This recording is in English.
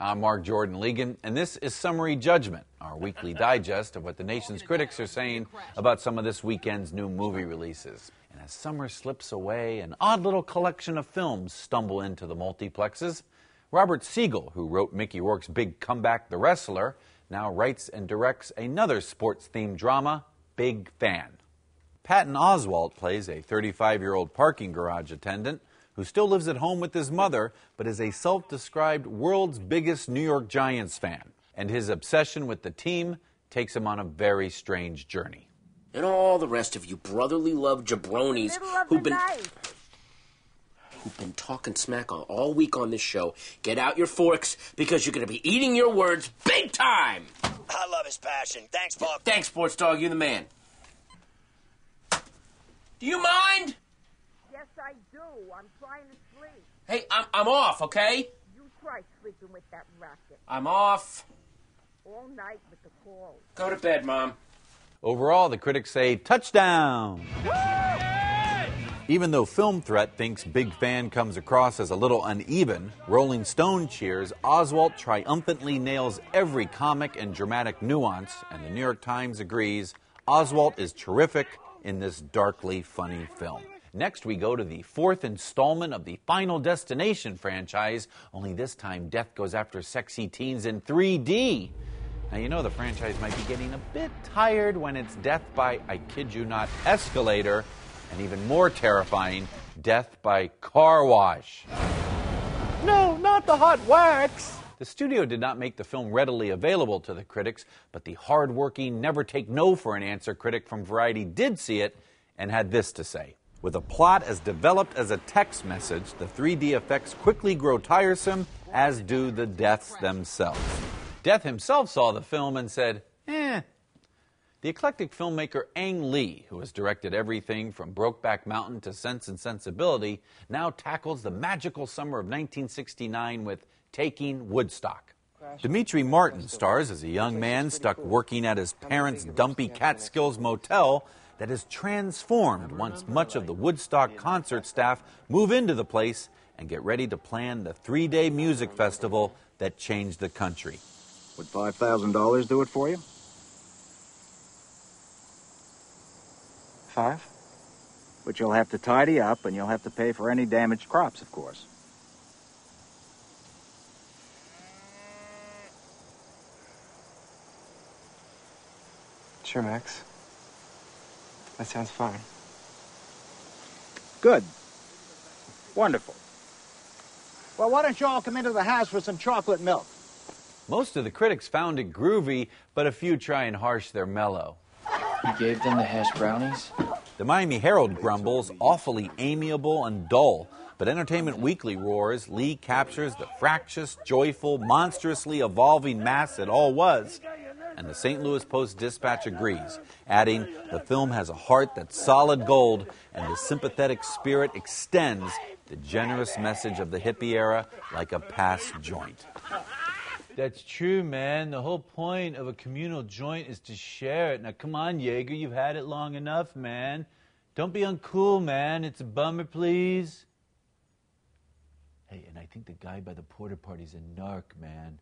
I'm Jordan Legan, and this is Summary Judgment, our weekly digest of what the nation's critics are saying about some of this weekend's new movie releases. And as summer slips away, an odd little collection of films stumble into the multiplexes. Robert Siegel, who wrote Mickey Rourke's big comeback, The Wrestler, now writes and directs another sports-themed drama, Big Fan. Patton Oswalt plays a 35-year-old parking garage attendant who still lives at home with his mother, but is a self-described world's biggest New York Giants fan. And his obsession with the team takes him on a very strange journey. And all the rest of you brotherly love jabronis who've been talking smack all week on this show, get out your forks because you're going to be eating your words big time. I love his passion. Thanks, Bob. Thanks, Sports Dog. You're the man. Do you mind? Yes, I do. I'm trying to sleep. Hey, I'm off, okay? You try sleeping with that racket. I'm off. All night with the calls. Go to bed, Mom. Overall, the critics say, touchdown! Even though Film Threat thinks Big Fan comes across as a little uneven, Rolling Stone cheers Oswalt triumphantly nails every comic and dramatic nuance, and the New York Times agrees Oswalt is terrific in this darkly funny film. Next, we go to the fourth installment of the Final Destination franchise, only this time death goes after sexy teens in 3D. Now, you know the franchise might be getting a bit tired when it's death by, I kid you not, escalator, and even more terrifying, death by car wash. No, not the hot wax! The studio did not make the film readily available to the critics, but the hard-working, never-take-no-for-an-answer critic from Variety did see it and had this to say. With a plot as developed as a text message, the 3D effects quickly grow tiresome, as do the deaths themselves. Death himself saw the film and said, The eclectic filmmaker Ang Lee, who has directed everything from Brokeback Mountain to Sense and Sensibility, now tackles the magical summer of 1969 with Taking Woodstock. Dimitri Martin stars as a young man stuck working at his parents' dumpy Catskills motel that is transformed once much of the Woodstock concert staff move into the place and get ready to plan the 3-day music festival that changed the country. Would $5,000 do it for you? 5? But you'll have to tidy up, and you'll have to pay for any damaged crops, of course. Sure, Max. That sounds fine. Good. Wonderful. Well, why don't you all come into the house for some chocolate milk? Most of the critics found it groovy, but a few try and harsh their mellow. You gave them the hash brownies? The Miami Herald grumbles, awfully amiable and dull. But Entertainment Weekly roars, Lee captures the fractious, joyful, monstrously evolving mass it all was. And the St. Louis Post-Dispatch agrees, adding, the film has a heart that's solid gold, and the sympathetic spirit extends the generous message of the hippie era like a pass joint. That's true, man. The whole point of a communal joint is to share it. Now, come on, Yeager, you've had it long enough, man. Don't be uncool, man. It's a bummer, please. Hey, and I think the guy by the porta potty's a narc, man.